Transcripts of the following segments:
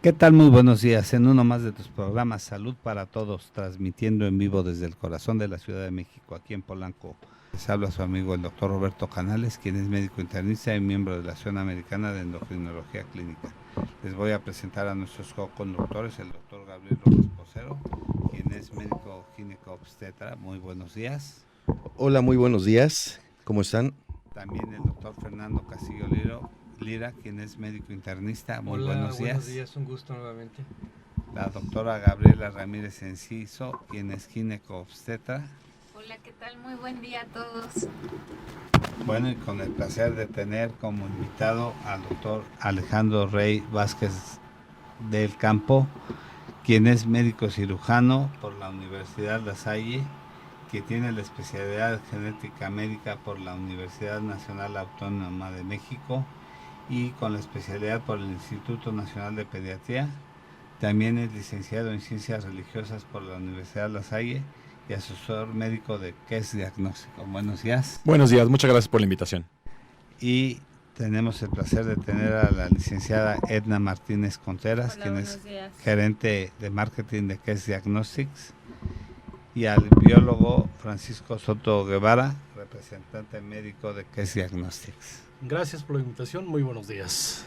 ¿Qué tal? Muy buenos días. En uno más de tus programas Salud para Todos, transmitiendo en vivo desde el corazón de la Ciudad de México, aquí en Polanco. Les habla su amigo el doctor Roberto Canales, quien es médico internista y miembro de la Asociación Americana de Endocrinología Clínica. Les voy a presentar a nuestros co-conductores, el doctor Gabriel López Posero, quien es médico gineco-obstetra. Muy buenos días. Hola, muy buenos días. ¿Cómo están? También el doctor Fernando Castillo Lira, quien es médico internista. Muy Hola, buenos días. buenos días, un gusto nuevamente. La doctora Gabriela Ramírez Enciso, quien es gineco-obstetra. Hola, ¿qué tal? Muy buen día a todos. Bueno, y con el placer de tener como invitado al doctor Alejandro Rey Vázquez del Campo, quien es médico cirujano por la Universidad La Salle, que tiene la especialidad de genética médica por la Universidad Nacional Autónoma de México y con la especialidad por el Instituto Nacional de Pediatría. También es licenciado en Ciencias Religiosas por la Universidad La Salle y asesor médico de QES Diagnóstico. Buenos días. Buenos días, muchas gracias por la invitación. Y tenemos el placer de tener a la licenciada Edna Martínez Contreras, Hola, quien es días. gerente de marketing de QES Diagnostics, y al biólogo Francisco Soto Guevara, representante médico de QES Diagnostics. Gracias por la invitación, muy buenos días.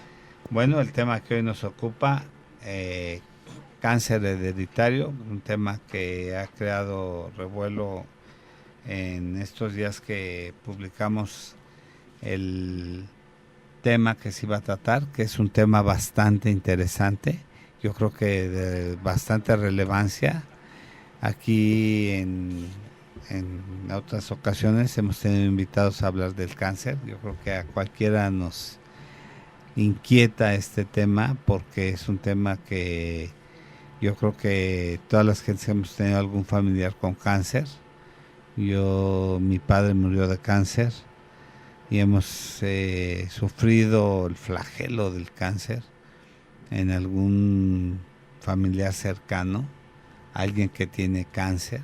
Bueno, el tema que hoy nos ocupa, cáncer hereditario, un tema que ha creado revuelo en estos días que publicamos el tema que se iba a tratar, que es un tema bastante interesante, yo creo que de bastante relevancia. Aquí en otras ocasiones hemos tenido invitados a hablar del cáncer. Yo creo que a cualquiera nos inquieta este tema porque es un tema que yo creo que todas las gentes hemos tenido algún familiar con cáncer. Mi padre murió de cáncer y hemos sufrido el flagelo del cáncer en algún familiar cercano, alguien que tiene cáncer.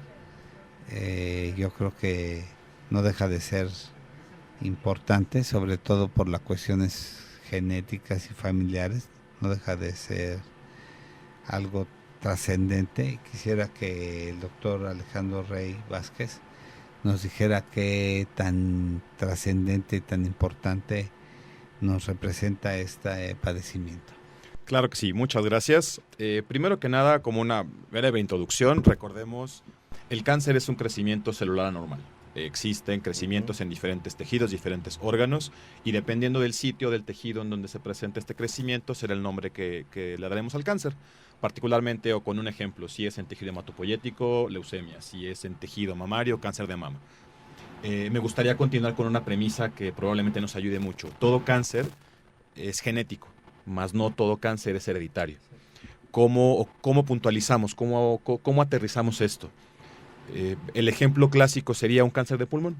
Yo creo que no deja de ser importante, sobre todo por las cuestiones genéticas y familiares, no deja de ser algo trascendente. Quisiera que el doctor Alejandro Rey Vázquez nos dijera qué tan trascendente y tan importante nos representa este padecimiento. Claro que sí, muchas gracias. Primero que nada, como una breve introducción, recordemos, el cáncer es un crecimiento celular anormal. Existen crecimientos en diferentes tejidos, diferentes órganos, y dependiendo del sitio del tejido en donde se presenta este crecimiento, será el nombre que le daremos al cáncer. Particularmente, o con un ejemplo, si es en tejido hematopoyético, leucemia; si es en tejido mamario, cáncer de mama. Me gustaría continuar con una premisa que probablemente nos ayude mucho. Todo cáncer es genético, mas no todo cáncer es hereditario. ¿Cómo puntualizamos? ¿Cómo aterrizamos esto? El ejemplo clásico sería un cáncer de pulmón.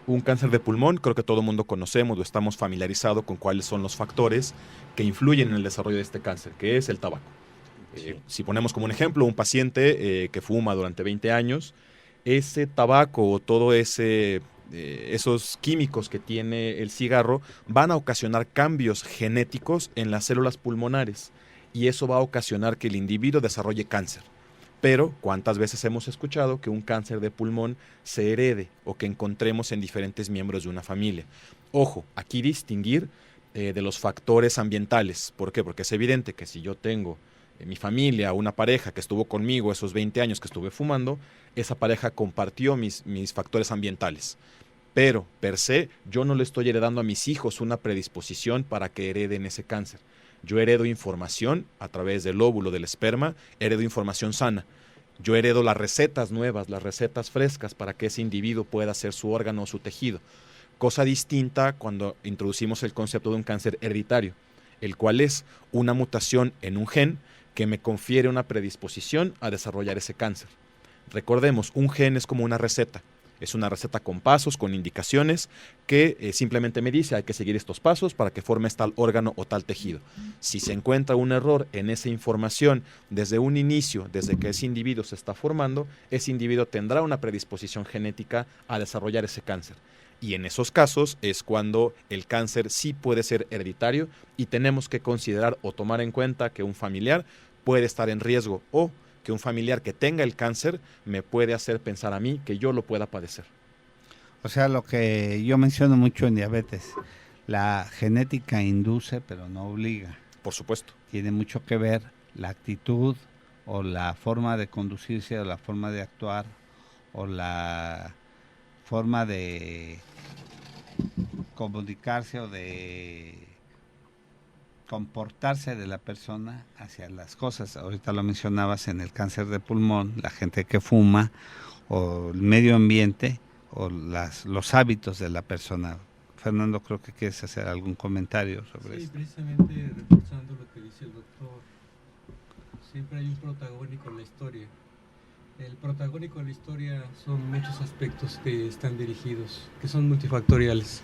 Un cáncer de pulmón, creo que todo el mundo conocemos o estamos familiarizados con cuáles son los factores que influyen en el desarrollo de este cáncer, que es el tabaco. Si ponemos como un ejemplo un paciente que fuma durante 20 años, ese tabaco o todo esos químicos que tiene el cigarro van a ocasionar cambios genéticos en las células pulmonares, y eso va a ocasionar que el individuo desarrolle cáncer. Pero, ¿cuántas veces hemos escuchado que un cáncer de pulmón se herede o que encontremos en diferentes miembros de una familia? Ojo, aquí distinguir de los factores ambientales. ¿Por qué? Porque es evidente que si yo tengo en mi familia una pareja que estuvo conmigo esos 20 años que estuve fumando, esa pareja compartió mis factores ambientales. Pero, per se, yo no le estoy heredando a mis hijos una predisposición para que hereden ese cáncer. Yo heredo información a través del óvulo del esperma, heredo información sana. Yo heredo las recetas nuevas, las recetas frescas para que ese individuo pueda hacer su órgano o su tejido. Cosa distinta cuando introducimos el concepto de un cáncer hereditario, el cual es una mutación en un gen que me confiere una predisposición a desarrollar ese cáncer. Recordemos, un gen es como una receta. Es una receta con pasos, con indicaciones, que simplemente me dice hay que seguir estos pasos para que formes tal órgano o tal tejido. Si se encuentra un error en esa información desde un inicio, desde que ese individuo se está formando, ese individuo tendrá una predisposición genética a desarrollar ese cáncer. Y en esos casos es cuando el cáncer sí puede ser hereditario y tenemos que considerar o tomar en cuenta que un familiar puede estar en riesgo o que un familiar que tenga el cáncer me puede hacer pensar a mí que yo lo pueda padecer. O sea, lo que yo menciono mucho en diabetes, la genética induce pero no obliga. Por supuesto. Tiene mucho que ver la actitud o la forma de conducirse o la forma de actuar o la forma de comunicarse o de comportarse de la persona hacia las cosas. Ahorita lo mencionabas en el cáncer de pulmón, la gente que fuma o el medio ambiente o los hábitos de la persona. Fernando, creo que quieres hacer algún comentario sobre Sí, esto. precisamente reforzando lo que dice el doctor, siempre hay un protagónico en la historia. El protagónico en la historia son muchos aspectos que están dirigidos, que son multifactoriales.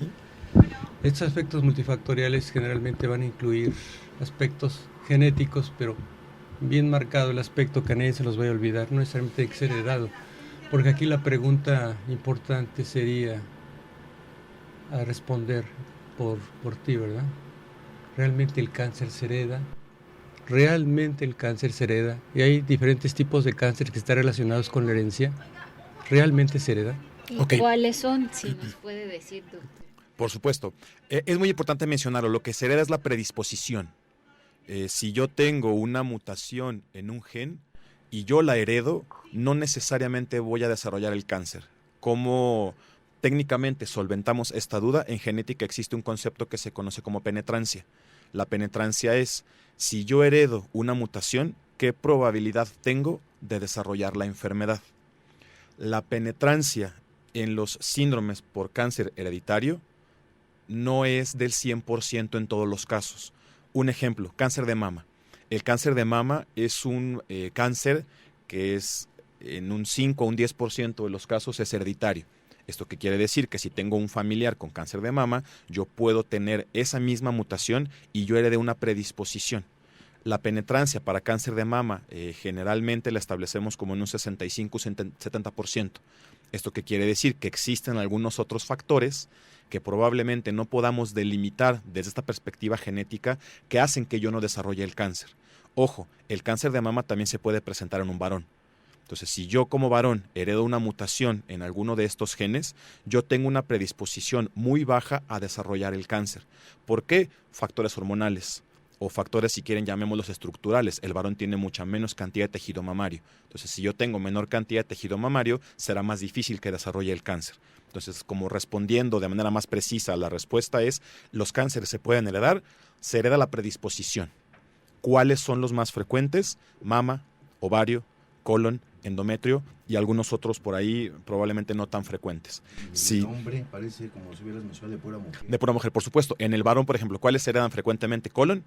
Estos aspectos multifactoriales generalmente van a incluir aspectos genéticos, pero bien marcado el aspecto que a nadie se los vaya a olvidar, no necesariamente hay que ser heredado, porque aquí la pregunta importante sería a responder por ti, ¿verdad? ¿Realmente el cáncer se hereda? ¿Realmente el cáncer se hereda? Y hay diferentes tipos de cáncer que están relacionados con la herencia. ¿Realmente se hereda? ¿Y Ok. cuáles son? Si nos puede decir, doctor. Por supuesto. Es muy importante mencionarlo. Lo que se hereda es la predisposición. Si yo tengo una mutación en un gen y yo la heredo, no necesariamente voy a desarrollar el cáncer. ¿Cómo técnicamente solventamos esta duda? En genética existe un concepto que se conoce como penetrancia. La penetrancia es, si yo heredo una mutación, ¿qué probabilidad tengo de desarrollar la enfermedad? La penetrancia en los síndromes por cáncer hereditario no es del 100% en todos los casos. Un ejemplo, cáncer de mama. El cáncer de mama es un cáncer que es en un 5 o un 10% de los casos es hereditario. ¿Esto qué quiere decir? Que si tengo un familiar con cáncer de mama, yo puedo tener esa misma mutación y yo heredé una predisposición. La penetrancia para cáncer de mama generalmente la establecemos como en un 65-70%. ¿Esto qué quiere decir? Que existen algunos otros factores que probablemente no podamos delimitar desde esta perspectiva genética que hacen que yo no desarrolle el cáncer. Ojo, el cáncer de mama también se puede presentar en un varón. Entonces, si yo como varón heredo una mutación en alguno de estos genes, yo tengo una predisposición muy baja a desarrollar el cáncer. ¿Por qué? Factores hormonales o factores, si quieren, llamémoslos estructurales. El varón tiene mucha menos cantidad de tejido mamario. Entonces, si yo tengo menor cantidad de tejido mamario, será más difícil que desarrolle el cáncer. Entonces, como respondiendo de manera más precisa, la respuesta es, los cánceres se pueden heredar, se hereda la predisposición. ¿Cuáles son los más frecuentes? Mama, ovario, colon, endometrio y algunos otros por ahí probablemente no tan frecuentes. El nombre parece como si hubieras mencionado de pura mujer. De pura mujer, por supuesto. En el varón, por ejemplo, ¿cuáles se heredan frecuentemente? Colon,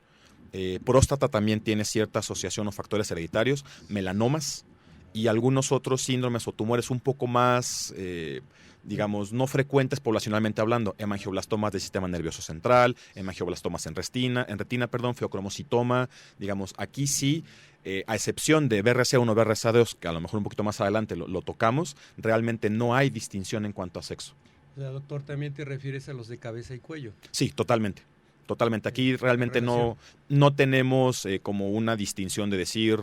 próstata también tiene cierta asociación o factores hereditarios, melanomas y algunos otros síndromes o tumores un poco más, digamos, no frecuentes poblacionalmente hablando, hemangioblastomas del sistema nervioso central, hemangioblastomas en retina, feocromocitoma, digamos, aquí sí, a excepción de BRCA1, BRCA2, que a lo mejor un poquito más adelante lo tocamos, realmente no hay distinción en cuanto a sexo. O sea, doctor, también te refieres a los de cabeza y cuello. Sí, totalmente. Totalmente. Aquí realmente no tenemos como una distinción de decir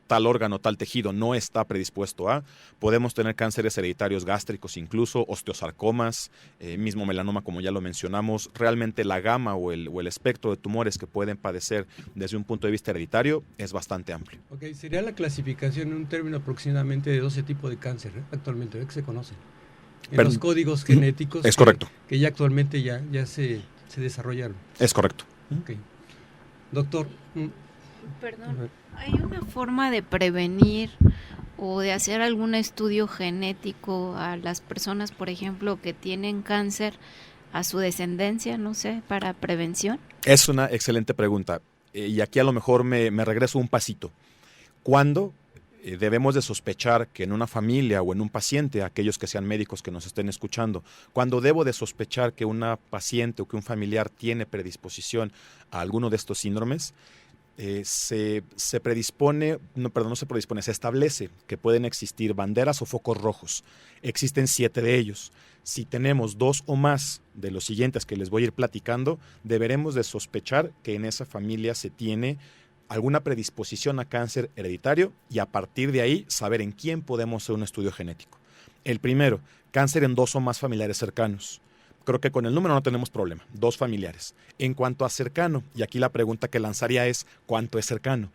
tal órgano, tal tejido no está predispuesto a. Podemos tener cánceres hereditarios gástricos incluso, osteosarcomas, mismo melanoma como ya lo mencionamos. Realmente la gama o el espectro de tumores que pueden padecer desde un punto de vista hereditario es bastante amplio. Ok, sería la clasificación en un término aproximadamente de 12 tipos de cáncer, actualmente, ¿verdad? Que se conocen. En los códigos genéticos es correcto. Que ya actualmente ya se desarrollaron. Es correcto. Okay. Doctor. Perdón, ¿hay una forma de prevenir o de hacer algún estudio genético a las personas, por ejemplo, que tienen cáncer, a su descendencia, no sé, para prevención? Es una excelente pregunta. Y aquí a lo mejor me regreso un pasito. ¿Cuándo debemos de sospechar que en una familia o en un paciente, aquellos que sean médicos que nos estén escuchando, cuando debo de sospechar que una paciente o que un familiar tiene predisposición a alguno de estos síndromes? se establece que pueden existir banderas o focos rojos. Existen 7 de ellos. Si tenemos 2 o más de los siguientes que les voy a ir platicando, deberemos de sospechar que en esa familia se tiene alguna predisposición a cáncer hereditario y a partir de ahí saber en quién podemos hacer un estudio genético. El primero, cáncer en 2 o más familiares cercanos. Creo que con el número no tenemos problema, 2 familiares. En cuanto a cercano, y aquí la pregunta que lanzaría es, ¿cuánto es cercano?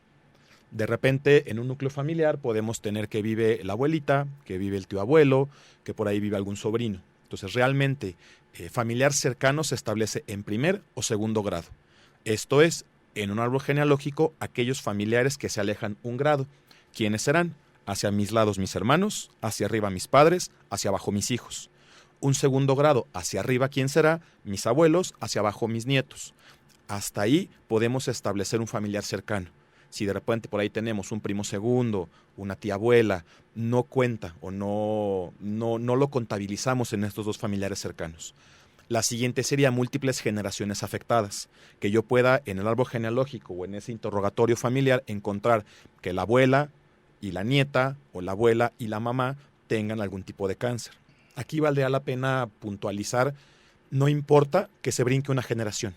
De repente, en un núcleo familiar podemos tener que vive la abuelita, que vive el tío abuelo, que por ahí vive algún sobrino. Entonces, realmente, familiar cercano se establece en primer o segundo grado. Esto es, en un árbol genealógico, aquellos familiares que se alejan un grado. ¿Quiénes serán? Hacia mis lados mis hermanos, hacia arriba mis padres, hacia abajo mis hijos. Un segundo grado, hacia arriba, ¿quién será? Mis abuelos, hacia abajo mis nietos. Hasta ahí podemos establecer un familiar cercano. Si de repente por ahí tenemos un primo segundo, una tía abuela, no cuenta o no lo contabilizamos en estos 2 familiares cercanos. La siguiente sería múltiples generaciones afectadas, que yo pueda en el árbol genealógico o en ese interrogatorio familiar encontrar que la abuela y la nieta o la abuela y la mamá tengan algún tipo de cáncer. Aquí valdría la pena puntualizar, no importa que se brinque una generación.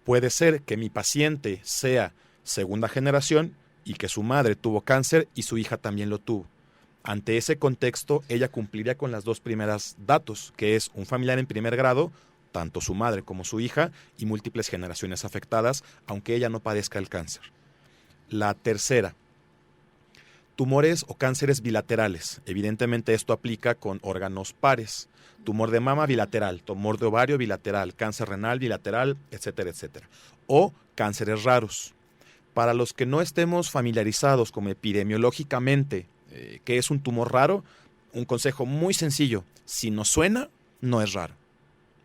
Puede ser que mi paciente sea segunda generación y que su madre tuvo cáncer y su hija también lo tuvo. Ante ese contexto, ella cumpliría con las 2 primeras datos, que es un familiar en primer grado, tanto su madre como su hija, y múltiples generaciones afectadas, aunque ella no padezca el cáncer. La tercera, tumores o cánceres bilaterales. Evidentemente esto aplica con órganos pares. Tumor de mama bilateral, tumor de ovario bilateral, cáncer renal bilateral, etcétera, etcétera. O cánceres raros. Para los que no estemos familiarizados como epidemiológicamente qué es un tumor raro, un consejo muy sencillo. Si nos suena, no es raro.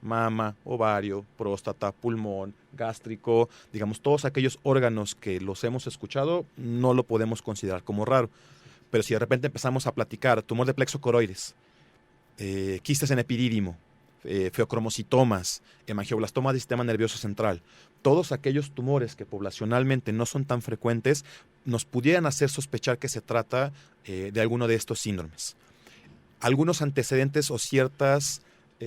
Mama, ovario, próstata, pulmón, gástrico, digamos, todos aquellos órganos que los hemos escuchado, no lo podemos considerar como raro. Pero si de repente empezamos a platicar tumor de plexo coroides, quistes en epidídimo, feocromocitomas, hemangioblastoma del sistema nervioso central, todos aquellos tumores que poblacionalmente no son tan frecuentes, nos pudieran hacer sospechar que se trata de alguno de estos síndromes. Algunos antecedentes o ciertas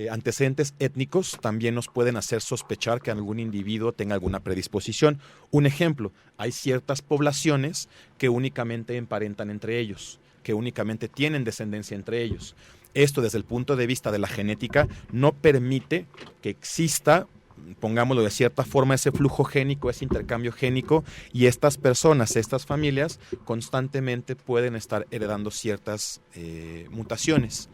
antecedentes étnicos también nos pueden hacer sospechar que algún individuo tenga alguna predisposición. Un ejemplo, hay ciertas poblaciones que únicamente emparentan entre ellos, que únicamente tienen descendencia entre ellos. Esto desde el punto de vista de la genética no permite que exista, pongámoslo de cierta forma, ese flujo génico, ese intercambio génico, y estas personas, estas familias, constantemente pueden estar heredando ciertas mutaciones.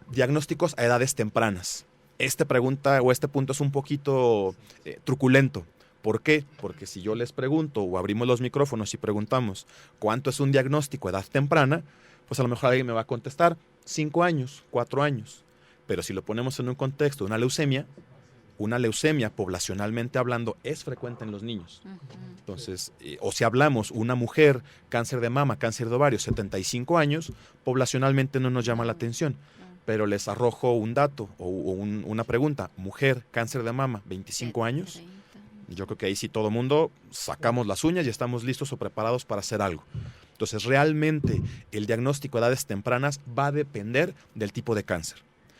Diagnósticos a edades tempranas. Esta pregunta o este punto es un poquito truculento. ¿Por qué? Porque si yo les pregunto o abrimos los micrófonos y preguntamos ¿cuánto es un diagnóstico a edad temprana? Pues a lo mejor alguien me va a contestar 5 años, 4 años. Pero si lo ponemos en un contexto de una leucemia poblacionalmente hablando es frecuente en los niños. Entonces, o si hablamos una mujer, cáncer de mama, cáncer de ovario, 75 años, poblacionalmente no nos llama la atención. Pero les arrojo un dato o una pregunta. Mujer, cáncer de mama, 25 años. Yo creo que ahí sí todo mundo sacamos las uñas y estamos listos o preparados para hacer algo. Entonces, realmente el diagnóstico a edades tempranas va a depender del tipo de cáncer.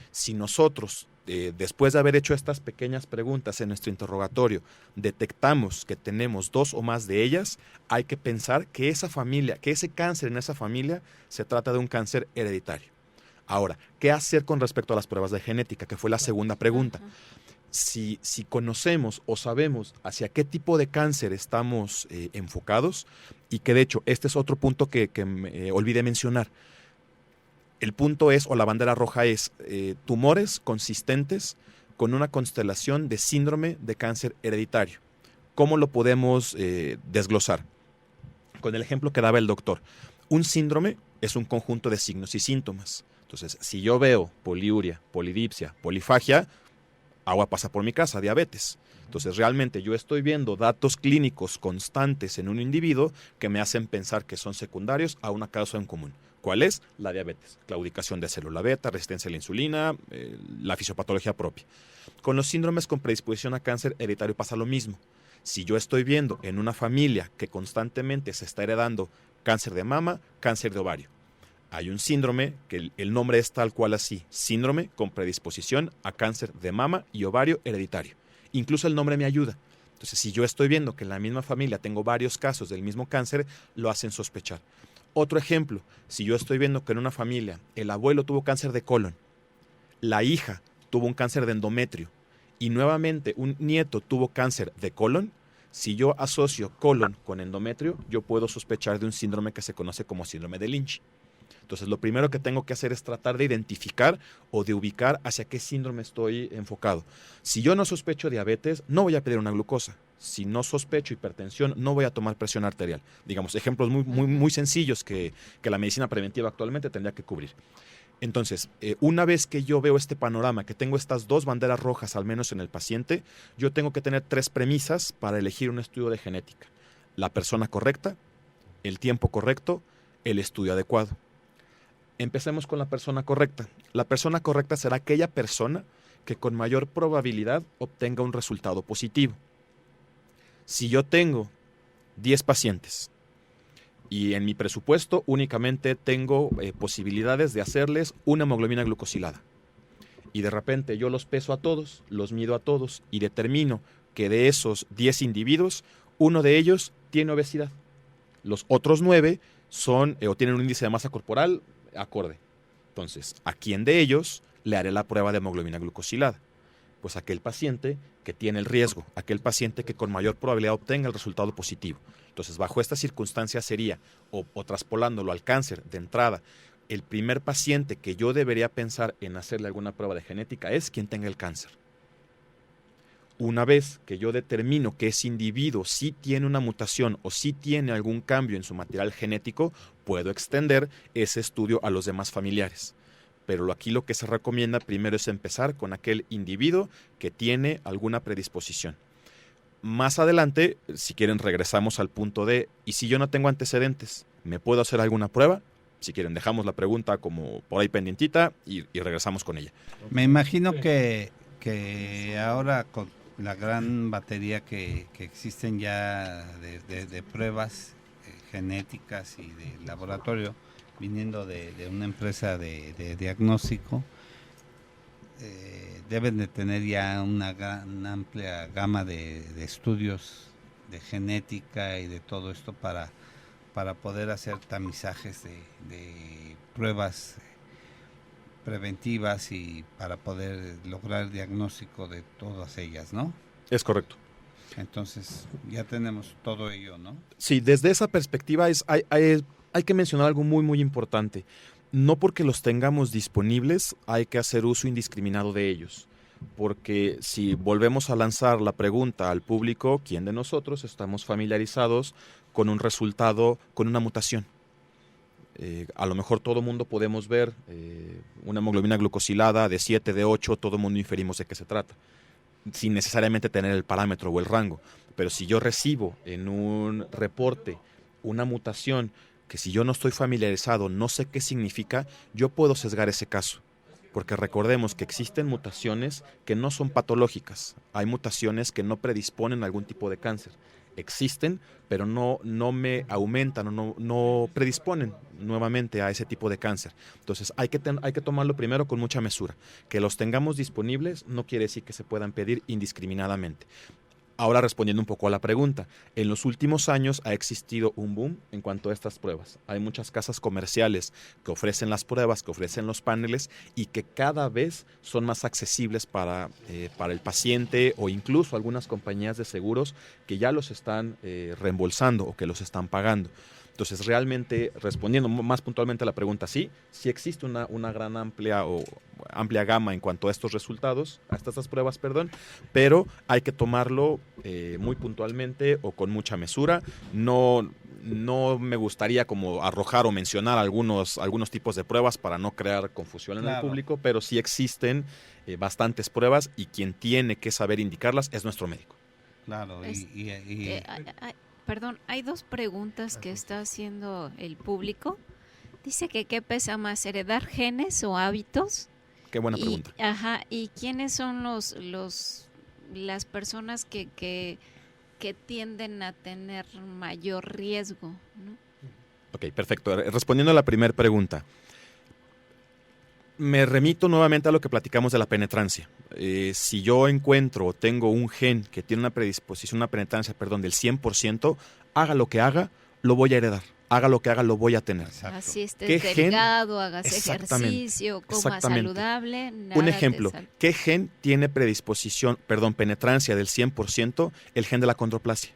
Si nosotros, después de haber hecho estas pequeñas preguntas en nuestro interrogatorio, detectamos que tenemos 2 o más de ellas, hay que pensar que ese cáncer en esa familia se trata de un cáncer hereditario. Ahora, ¿qué hacer con respecto a las pruebas de genética? Que fue la segunda pregunta. Si conocemos o sabemos hacia qué tipo de cáncer estamos enfocados, y que de hecho este es otro punto que me olvidé mencionar. El punto es, o la bandera roja es, tumores consistentes con una constelación de síndrome de cáncer hereditario. ¿Cómo lo podemos desglosar? Con el ejemplo que daba el doctor. Un síndrome es un conjunto de signos y síntomas. Entonces, si yo veo poliuria, polidipsia, polifagia, agua pasa por mi casa, diabetes. Entonces, realmente yo estoy viendo datos clínicos constantes en un individuo que me hacen pensar que son secundarios a una causa en común. ¿Cuál es? La diabetes, claudicación de célula beta, resistencia a la insulina, la fisiopatología propia. Con los síndromes con predisposición a cáncer hereditario pasa lo mismo. Si yo estoy viendo en una familia que constantemente se está heredando cáncer de mama, cáncer de ovario, hay un síndrome que el nombre es tal cual así, síndrome con predisposición a cáncer de mama y ovario hereditario. Incluso el nombre me ayuda. Entonces, si yo estoy viendo que en la misma familia tengo varios casos del mismo cáncer, lo hacen sospechar. Otro ejemplo, si yo estoy viendo que en una familia el abuelo tuvo cáncer de colon, la hija tuvo un cáncer de endometrio y nuevamente un nieto tuvo cáncer de colon, si yo asocio colon con endometrio, yo puedo sospechar de un síndrome que se conoce como síndrome de Lynch. Entonces, lo primero que tengo que hacer es tratar de identificar o de ubicar hacia qué síndrome estoy enfocado. Si yo no sospecho diabetes, no voy a pedir una glucosa. Si no sospecho hipertensión, no voy a tomar presión arterial. Digamos, ejemplos muy sencillos que la medicina preventiva actualmente tendría que cubrir. Entonces, una vez que yo veo este panorama, que tengo estas 2 banderas rojas al menos en el paciente, yo tengo que tener 3 premisas para elegir un estudio de genética. La persona correcta, el tiempo correcto, el estudio adecuado. Empecemos con la persona correcta. La persona correcta será aquella persona que con mayor probabilidad obtenga un resultado positivo. Si yo tengo 10 pacientes y en mi presupuesto únicamente tengo posibilidades de hacerles una hemoglobina glucosilada y de repente yo los peso a todos, los mido a todos y determino que de esos 10 individuos, uno de ellos tiene obesidad. Los otros 9 son o tienen un índice de masa corporal acorde. Entonces, ¿a quién de ellos le haré la prueba de hemoglobina glucosilada? Pues aquel paciente que tiene el riesgo, aquel paciente que con mayor probabilidad obtenga el resultado positivo. Entonces, bajo esta circunstancia sería, o traspolándolo al cáncer de entrada, el primer paciente que yo debería pensar en hacerle alguna prueba de genética es quien tenga el cáncer. Una vez que yo determino que ese individuo sí tiene una mutación o sí tiene algún cambio en su material genético, puedo extender ese estudio a los demás familiares. Pero aquí lo que se recomienda primero es empezar con aquel individuo que tiene alguna predisposición. Más adelante, si quieren, regresamos al punto de, ¿y si yo no tengo antecedentes? ¿Me puedo hacer alguna prueba? Si quieren, dejamos la pregunta como por ahí pendientita y regresamos con ella. Me imagino que ahora con la gran batería que existen ya de pruebas genéticas y de laboratorio, viniendo de una empresa de diagnóstico, deben de tener ya una amplia gama de estudios de genética y de todo esto para poder hacer tamizajes de pruebas preventivas y para poder lograr el diagnóstico de todas ellas, ¿no? Es correcto. Entonces, ya tenemos todo ello, ¿no? Sí, desde esa perspectiva hay que mencionar algo muy importante. No porque los tengamos disponibles hay que hacer uso indiscriminado de ellos. Porque si volvemos a lanzar la pregunta al público, ¿quién de nosotros estamos familiarizados con un resultado, con una mutación? A lo mejor todo mundo podemos ver una hemoglobina glucosilada de 7, de 8, todo mundo inferimos de qué se trata, sin necesariamente tener el parámetro o el rango. Pero si yo recibo en un reporte una mutación que si yo no estoy familiarizado, no sé qué significa, yo puedo sesgar ese caso. Porque recordemos que existen mutaciones que no son patológicas. Hay mutaciones que no predisponen a algún tipo de cáncer. Existen, pero no me aumentan o no predisponen nuevamente a ese tipo de cáncer. Entonces hay que tomarlo primero con mucha mesura. Que los tengamos disponibles no quiere decir que se puedan pedir indiscriminadamente. Ahora respondiendo un poco a la pregunta, en los últimos años ha existido un boom en cuanto a estas pruebas. Hay muchas casas comerciales que ofrecen las pruebas, que ofrecen los paneles y que cada vez son más accesibles para el paciente o incluso algunas compañías de seguros que ya los están reembolsando o que los están pagando. Entonces, realmente, respondiendo más puntualmente a la pregunta, sí existe una gran amplia gama en cuanto a estos resultados, a estas pruebas, pero hay que tomarlo muy puntualmente o con mucha mesura. No me gustaría como arrojar o mencionar algunos tipos de pruebas para no crear confusión en el público, pero sí existen bastantes pruebas y quien tiene que saber indicarlas es nuestro médico. Claro, Perdón, hay 2 preguntas que está haciendo el público. Dice que ¿qué pesa más, heredar genes o hábitos? Qué buena pregunta. ¿Y quiénes son las personas que que tienden a tener mayor riesgo, ¿no? Ok, perfecto. Respondiendo a la primera pregunta, me remito nuevamente a lo que platicamos de la penetrancia. Si yo encuentro o tengo un gen que tiene una predisposición, una penetrancia, perdón, del 100%, haga lo que haga, lo voy a heredar. Haga lo que haga, lo voy a tener. Exacto. Así estés ¿Qué gen? delgado, hagas Exactamente, ejercicio, comas exactamente. saludable. Nada Un te ejemplo, sal- ¿qué gen tiene penetrancia del 100%? El gen de la acondroplasia.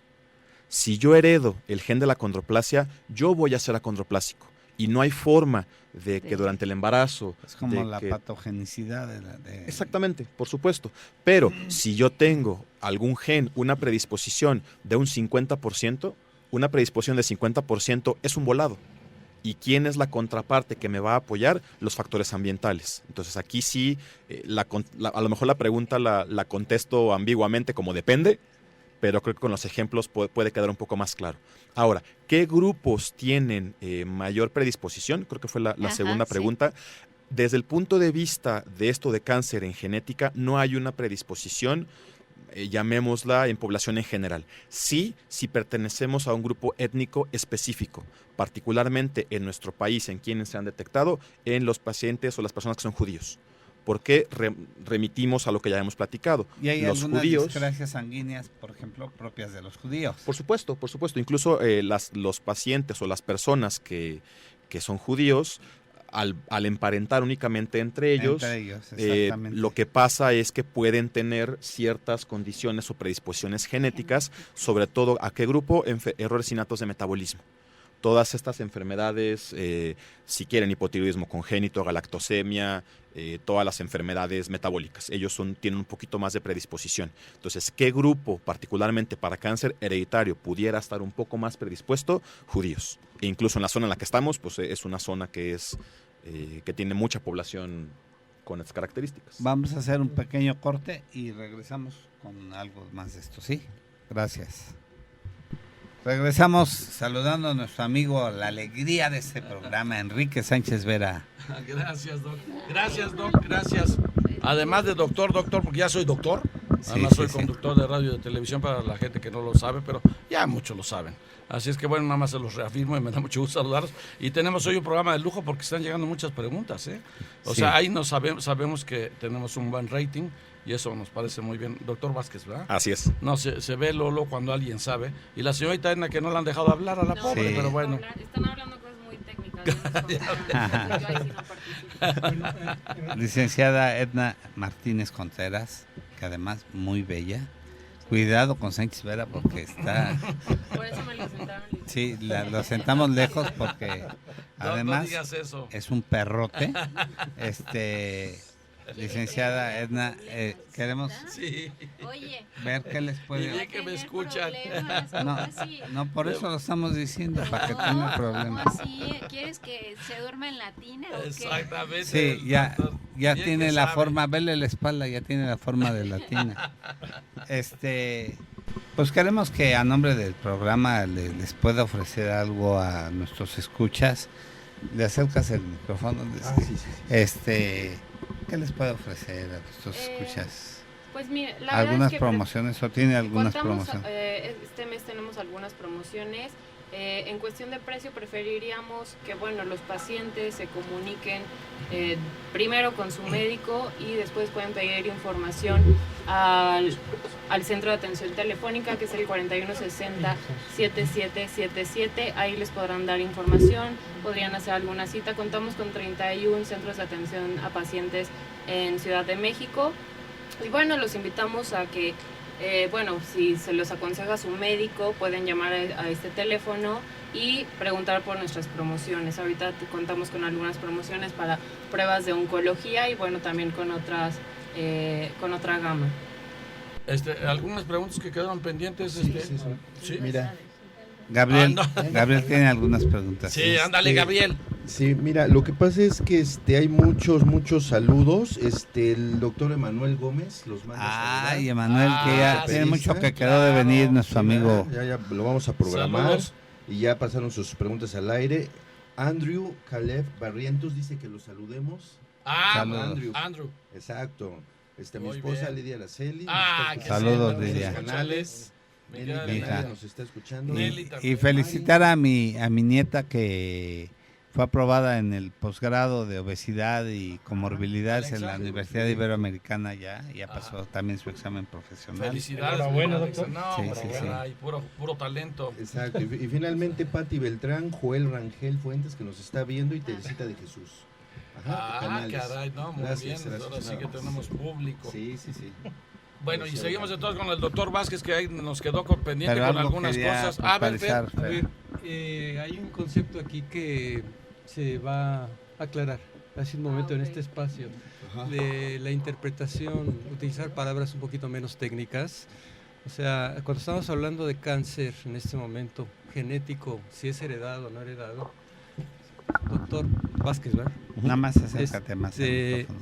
Si yo heredo el gen de la acondroplasia, yo voy a ser acondroplásico. Y no hay forma de que durante el embarazo... Es como de la que- patogenicidad de... Exactamente, por supuesto. Pero si yo tengo algún gen, una predisposición de un 50%, una predisposición de 50% es un volado. ¿Y quién es la contraparte que me va a apoyar? Los factores ambientales. Entonces aquí sí, a lo mejor la pregunta la contesto ambiguamente como depende, pero creo que con los ejemplos puede quedar un poco más claro. Ahora, ¿qué grupos tienen mayor predisposición? Creo que fue la Ajá, segunda sí. pregunta. Desde el punto de vista de esto de cáncer en genética, no hay una predisposición, llamémosla en población en general. Sí, si pertenecemos a un grupo étnico específico, particularmente en nuestro país, en quienes se han detectado, en los pacientes o las personas que son judíos. ¿Por qué remitimos a lo que ya hemos platicado? Y hay Los algunas judíos, discrasias sanguíneas, por ejemplo, propias de los judíos. por supuesto. Incluso los pacientes o las personas que son judíos, al emparentar únicamente entre ellos, Exactamente. lo que pasa es que pueden tener ciertas condiciones o predisposiciones genéticas, sobre todo a qué grupo, errores innatos de metabolismo. Todas estas enfermedades, si quieren hipotiroidismo congénito, galactosemia, todas las enfermedades metabólicas, ellos tienen un poquito más de predisposición. Entonces, ¿qué grupo, particularmente para cáncer hereditario, pudiera estar un poco más predispuesto? Judíos. E incluso en la zona en la que estamos, pues es una zona que tiene mucha población con estas características. Vamos a hacer un pequeño corte y regresamos con algo más de esto, ¿sí? Gracias. Regresamos saludando a nuestro amigo, la alegría de este programa, Enrique Sánchez Vera. Gracias, Doc. Gracias, Doc. Gracias. Además de doctor, porque ya soy doctor. Sí, Además soy sí. conductor de radio y de televisión para la gente que no lo sabe, pero ya muchos lo saben. Así es que bueno, nada más se los reafirmo y me da mucho gusto saludarlos. Y tenemos hoy un programa de lujo porque están llegando muchas preguntas, ¿eh? O Sí. sea, ahí sabemos que tenemos un buen rating y eso nos parece muy bien. Doctor Vázquez, ¿verdad? Así es. No, se ve Lolo cuando alguien sabe. Y la señorita Edna que no la han dejado hablar a la pobre, Sí. pero bueno. Están hablando cosas muy técnicas. Yo ahí sí no participo. Licenciada Edna Martínez Contreras, que además muy bella. Cuidado con Sánchez Vera porque está... Por eso me lo sentaron. Sí, lo sentamos lejos porque además no digas eso. es un perrote. Licenciada Edna, queremos Sí. Oye, ver qué les Y puede... bien que me escuchan. No, por eso lo estamos diciendo, para que tenga problemas. ¿Así quieres que se duerma en la tina o qué? Exactamente. Sí, ya Bien tiene que la sabe. forma, vele la espalda, ya tiene la forma de latina. Pues queremos que a nombre del programa les pueda ofrecer algo a nuestros escuchas. Le acercas el micrófono. ¿Qué les puede ofrecer a nuestros escuchas? Pues mire, la ¿Algunas verdad es que promociones o tiene algunas contamos, promociones? este mes tenemos algunas promociones. En cuestión de precio preferiríamos que los pacientes se comuniquen primero con su médico y después pueden pedir información al centro de atención telefónica, que es el 4160-7777. Ahí les podrán dar información, podrían hacer alguna cita. Contamos con 31 centros de atención a pacientes en Ciudad de México. Y los invitamos a que si se los aconseja su médico, pueden llamar a este teléfono y preguntar por nuestras promociones. Ahorita contamos con algunas promociones para pruebas de oncología y también con otras, con otra gama. Algunas preguntas que quedaron pendientes. Sí. Mira, Gabriel, no. Gabriel tiene algunas preguntas. Sí, ándale, Gabriel. sí, mira, lo que pasa es que hay muchos saludos. El doctor Emanuel Gómez los manda a saludar. Ay, Emanuel, que ya sí, tiene mucho que quedó claro. de venir nuestro Sí, amigo. ya lo vamos a programar. Saludos. Y ya pasaron sus preguntas al aire. Andrew Caleb Barrientos dice que los saludemos. Saludos. Andrew. Exacto. Mi Muy esposa bien. Lidia Araceli. Ah, Está qué Saludos, en sus Lidia. canales. Nelly nos está escuchando. Y felicitar a mi nieta que fue aprobada en el posgrado de obesidad y comorbilidades en la Universidad Iberoamericana ya pasó también su examen profesional. Felicidades. Enhorabuena, doctor. No, Sí, enhorabuena, sí. y puro talento. Exacto. Y finalmente Pati Beltrán, Joel Rangel Fuentes, que nos está viendo, y Teresita de Jesús. Ajá, canales. Caray, no, muy Gracias, bien. gracias. Ahora sí que tenemos público. Sí. Bueno, y Gracias. seguimos entonces con el doctor Vázquez, que ahí nos quedó pendiente Pero con algo algunas quería cosas. A ver, Fer. puntualizar, A Fer. ver, hay un concepto aquí que se va a aclarar hace un momento en este espacio de la interpretación, utilizar palabras un poquito menos técnicas. O sea, cuando estamos hablando de cáncer en este momento, genético, si es heredado o no heredado, doctor Vázquez, ¿verdad? Nada más acércate más al micrófono.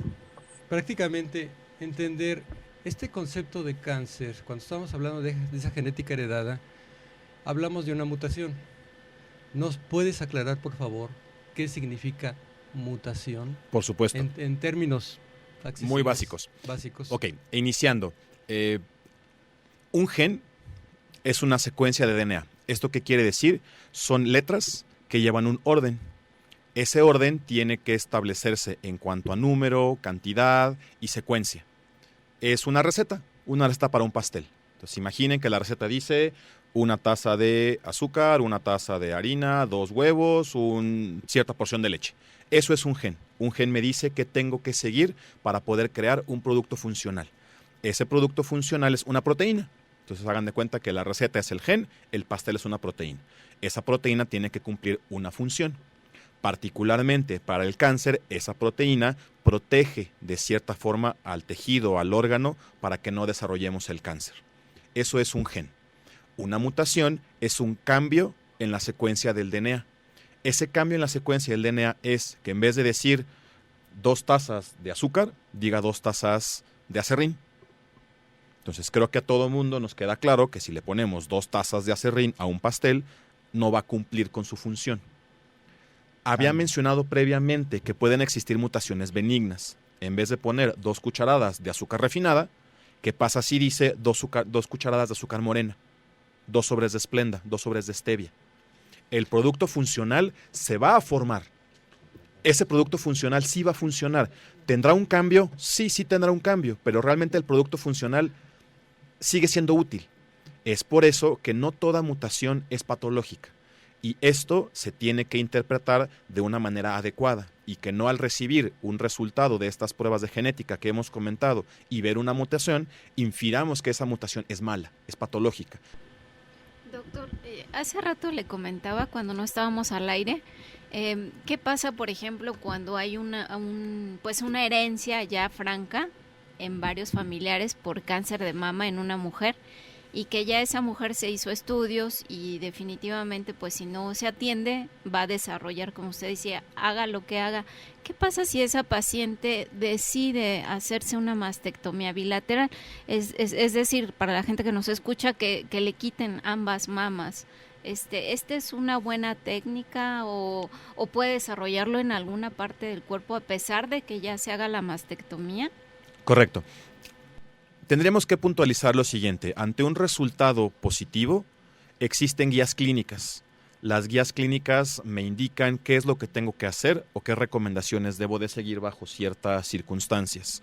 Prácticamente entender este concepto de cáncer, cuando estamos hablando de esa genética heredada, hablamos de una mutación. ¿Nos puedes aclarar, por favor, qué significa mutación Por supuesto. en términos accesibles, Muy básicos. básicos? Ok, iniciando. Un gen es una secuencia de DNA. ¿Esto qué quiere decir? Son letras que llevan un orden. Ese orden tiene que establecerse en cuanto a número, cantidad y secuencia. Es una receta para un pastel. Entonces imaginen que la receta dice una taza de azúcar, una taza de harina, 2 huevos, cierta porción de leche. Eso es un gen. Un gen me dice qué tengo que seguir para poder crear un producto funcional. Ese producto funcional es una proteína. Entonces hagan de cuenta que la receta es el gen, el pastel es una proteína. Esa proteína tiene que cumplir una función. Particularmente para el cáncer, esa proteína protege de cierta forma al tejido, al órgano, para que no desarrollemos el cáncer. Eso es un gen. Una mutación es un cambio en la secuencia del DNA. Ese cambio en la secuencia del DNA es que en vez de decir 2 tazas de azúcar, diga 2 tazas de aserrín. Entonces creo que a todo mundo nos queda claro que si le ponemos 2 tazas de aserrín a un pastel, no va a cumplir con su función. Había mencionado previamente que pueden existir mutaciones benignas. En vez de poner 2 cucharadas de azúcar refinada, ¿qué pasa si dice 2 cucharadas de azúcar morena? 2 sobres de Splenda, 2 sobres de stevia. El producto funcional se va a formar. Ese producto funcional sí va a funcionar. ¿Tendrá un cambio? Sí tendrá un cambio, pero realmente el producto funcional sigue siendo útil. Es por eso que no toda mutación es patológica. Y esto se tiene que interpretar de una manera adecuada y que no al recibir un resultado de estas pruebas de genética que hemos comentado y ver una mutación, infiramos que esa mutación es mala, es patológica. Doctor, hace rato le comentaba cuando no estábamos al aire, ¿qué pasa, por ejemplo, cuando hay una herencia ya franca en varios familiares por cáncer de mama en una mujer y que ya esa mujer se hizo estudios y definitivamente pues si no se atiende va a desarrollar, como usted decía, haga lo que haga? ¿Qué pasa si esa paciente decide hacerse una mastectomía bilateral? Es decir, para la gente que nos escucha, que le quiten ambas mamas. ¿Este es una buena técnica o puede desarrollarlo en alguna parte del cuerpo a pesar de que ya se haga la mastectomía? Correcto. Tendríamos que puntualizar lo siguiente. Ante un resultado positivo, existen guías clínicas. Las guías clínicas me indican qué es lo que tengo que hacer o qué recomendaciones debo de seguir bajo ciertas circunstancias.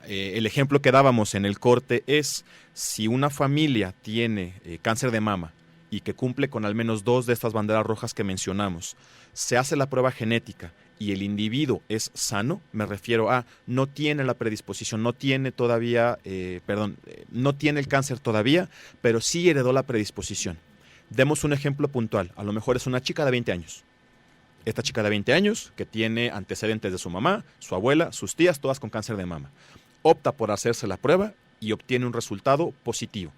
El ejemplo que dábamos en el corte es si una familia tiene cáncer de mama y que cumple con al menos 2 de estas banderas rojas que mencionamos, se hace la prueba genética y el individuo es sano, me refiero a no tiene la predisposición, no tiene todavía, no tiene el cáncer todavía, pero sí heredó la predisposición. Demos un ejemplo puntual, a lo mejor es una chica de 20 años. Esta chica de 20 años que tiene antecedentes de su mamá, su abuela, sus tías, todas con cáncer de mama. Opta por hacerse la prueba y obtiene un resultado positivo.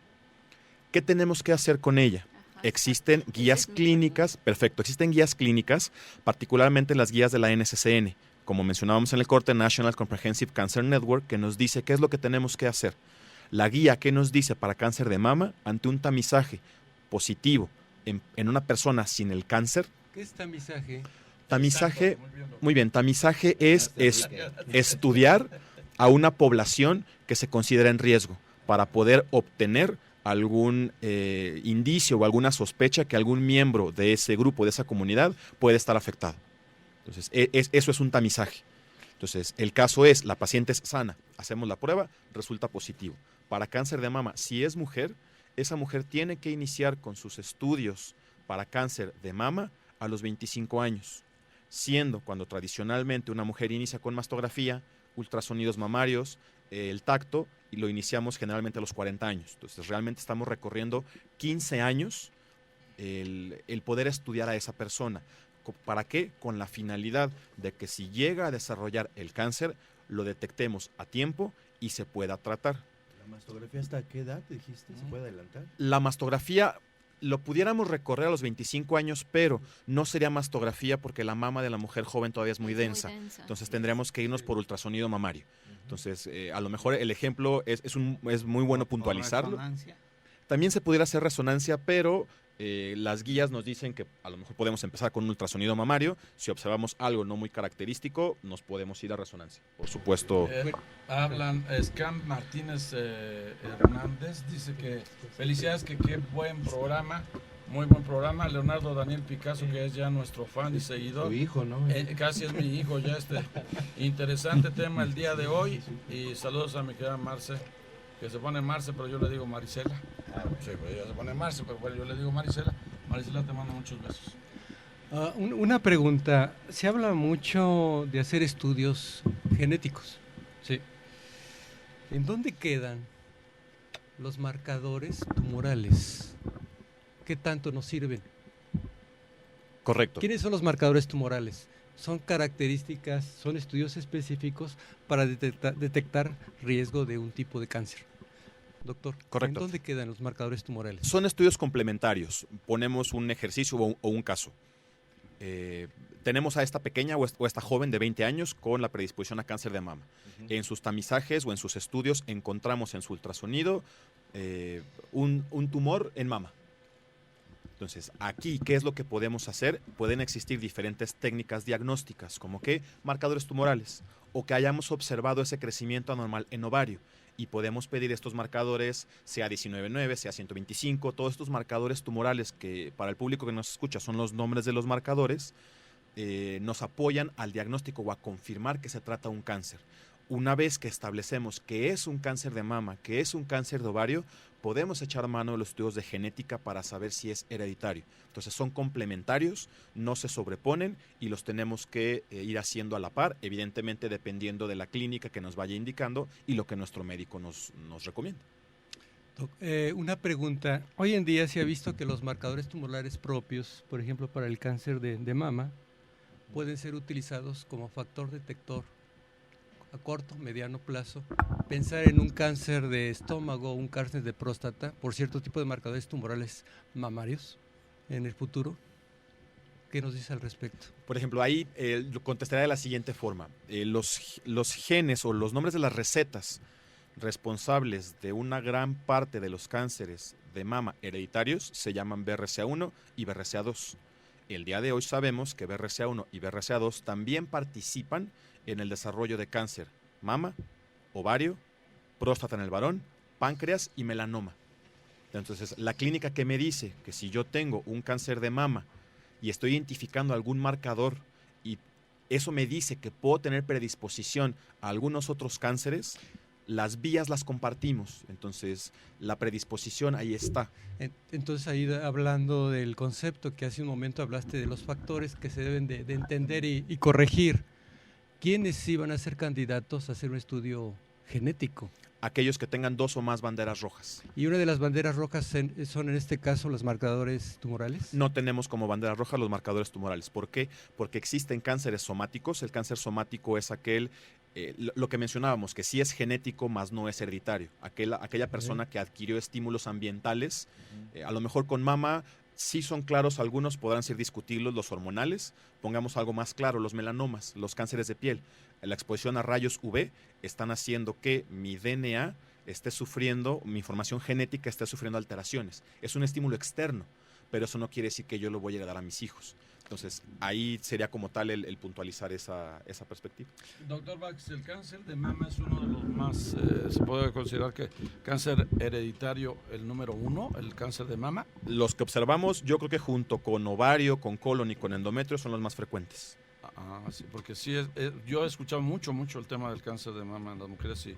¿Qué tenemos que hacer con ella? Existen guías clínicas, perfecto, existen guías clínicas, particularmente las guías de la NCCN, como mencionábamos en el corte, National Comprehensive Cancer Network, que nos dice qué es lo que tenemos que hacer. La guía que nos dice para cáncer de mama, ante un tamizaje positivo en una persona sin el cáncer. ¿Qué es tamizaje? Tamizaje, muy bien, tamizaje es estudiar a una población que se considera en riesgo para poder obtener algún indicio o alguna sospecha que algún miembro de ese grupo, de esa comunidad, puede estar afectado. Entonces, eso es un tamizaje. Entonces, el caso es, la paciente es sana, hacemos la prueba, resulta positivo. Para cáncer de mama, si es mujer, esa mujer tiene que iniciar con sus estudios para cáncer de mama a los 25 años, siendo cuando tradicionalmente una mujer inicia con mastografía, ultrasonidos mamarios, el tacto, y lo iniciamos generalmente a los 40 años. Entonces, realmente estamos recorriendo 15 años el poder estudiar a esa persona. ¿Para qué? Con la finalidad de que si llega a desarrollar el cáncer, lo detectemos a tiempo y se pueda tratar. ¿La mastografía hasta qué edad dijiste? ¿Se puede adelantar? La mastografía lo pudiéramos recorrer a los 25 años, pero no sería mastografía porque la mama de la mujer joven todavía es muy densa. Entonces tendríamos que irnos por ultrasonido mamario. Entonces, a lo mejor el ejemplo es muy bueno puntualizarlo. También se pudiera hacer resonancia, pero las guías nos dicen que a lo mejor podemos empezar con un ultrasonido mamario. Si observamos algo no muy característico, nos podemos ir a resonancia. Por supuesto. Hablan, Scam Martínez Hernández dice que felicidades, que qué buen programa, muy buen programa. Leonardo Daniel Picasso, que es ya nuestro fan y seguidor. Tu hijo, ¿no? Casi es mi hijo ya. Interesante tema el día de hoy. Y saludos a mi querida Marce, que se pone Marce, pero yo le digo Marisela. Sí, pues ella se pone Marce, pero bueno, yo le digo Marisela. Marisela, te mando muchos besos. Una pregunta. Se habla mucho de hacer estudios genéticos. Sí. ¿En dónde quedan los marcadores tumorales? ¿Qué tanto nos sirven? Correcto. ¿Quiénes son los marcadores tumorales? Son características, son estudios específicos para detectar riesgo de un tipo de cáncer. Doctor, correcto. ¿En dónde quedan los marcadores tumorales? Son estudios complementarios. Ponemos un ejercicio o un caso. Tenemos a esta pequeña o esta joven de 20 años con la predisposición a cáncer de mama. En sus tamizajes o en sus estudios encontramos en su ultrasonido un tumor en mama. Entonces, aquí, ¿qué es lo que podemos hacer? Pueden existir diferentes técnicas diagnósticas, como que marcadores tumorales, o que hayamos observado ese crecimiento anormal en ovario, y podemos pedir estos marcadores, sea 19.9, sea 125, todos estos marcadores tumorales que para el público que nos escucha son los nombres de los marcadores, nos apoyan al diagnóstico o a confirmar que se trata de un cáncer. Una vez que establecemos que es un cáncer de mama, que es un cáncer de ovario, podemos echar mano de los estudios de genética para saber si es hereditario. Entonces son complementarios, no se sobreponen y los tenemos que ir haciendo a la par, evidentemente dependiendo de la clínica que nos vaya indicando y lo que nuestro médico nos recomienda. Una pregunta. Hoy en día se ha visto que los marcadores tumorales propios, por ejemplo para el cáncer de mama, pueden ser utilizados como factor detector a corto, mediano plazo, pensar en un cáncer de estómago, un cáncer de próstata, por cierto tipo de marcadores tumorales mamarios en el futuro. ¿Qué nos dice al respecto? Por ejemplo, ahí lo contestaré de la siguiente forma. Los genes o los nombres de las recetas responsables de una gran parte de los cánceres de mama hereditarios se llaman BRCA1 y BRCA2. El día de hoy sabemos que BRCA1 y BRCA2 también participan en el desarrollo de cáncer, mama, ovario, próstata en el varón, páncreas y melanoma. Entonces, la clínica que me dice que si yo tengo un cáncer de mama y estoy identificando algún marcador y eso me dice que puedo tener predisposición a algunos otros cánceres, las vías las compartimos. Entonces, la predisposición ahí está. Entonces, ahí hablando del concepto que hace un momento hablaste de los factores que se deben de entender y corregir, ¿quiénes sí van a ser candidatos a hacer un estudio genético? Aquellos que tengan 2 o más banderas rojas. ¿Y una de las banderas rojas son en este caso los marcadores tumorales? No tenemos como bandera roja los marcadores tumorales. ¿Por qué? Porque existen cánceres somáticos. El cáncer somático es aquel, lo que mencionábamos, que sí es genético, más no es hereditario. Aquella persona que adquirió estímulos ambientales, a lo mejor con mama. Sí son claros, algunos podrán ser discutibles, los hormonales. Pongamos algo más claro, los melanomas, los cánceres de piel. La exposición a rayos UV están haciendo que mi DNA esté sufriendo, mi información genética esté sufriendo alteraciones. Es un estímulo externo, pero eso no quiere decir que yo lo voy a heredar a mis hijos. Entonces, ahí sería como tal el puntualizar esa perspectiva. Doctor Vázquez, el cáncer de mama es uno de los más, se puede considerar que cáncer hereditario el número 1, el cáncer de mama. Los que observamos, yo creo que junto con ovario, con colon y con endometrio son los más frecuentes. Sí, porque sí, yo he escuchado mucho el tema del cáncer de mama en las mujeres y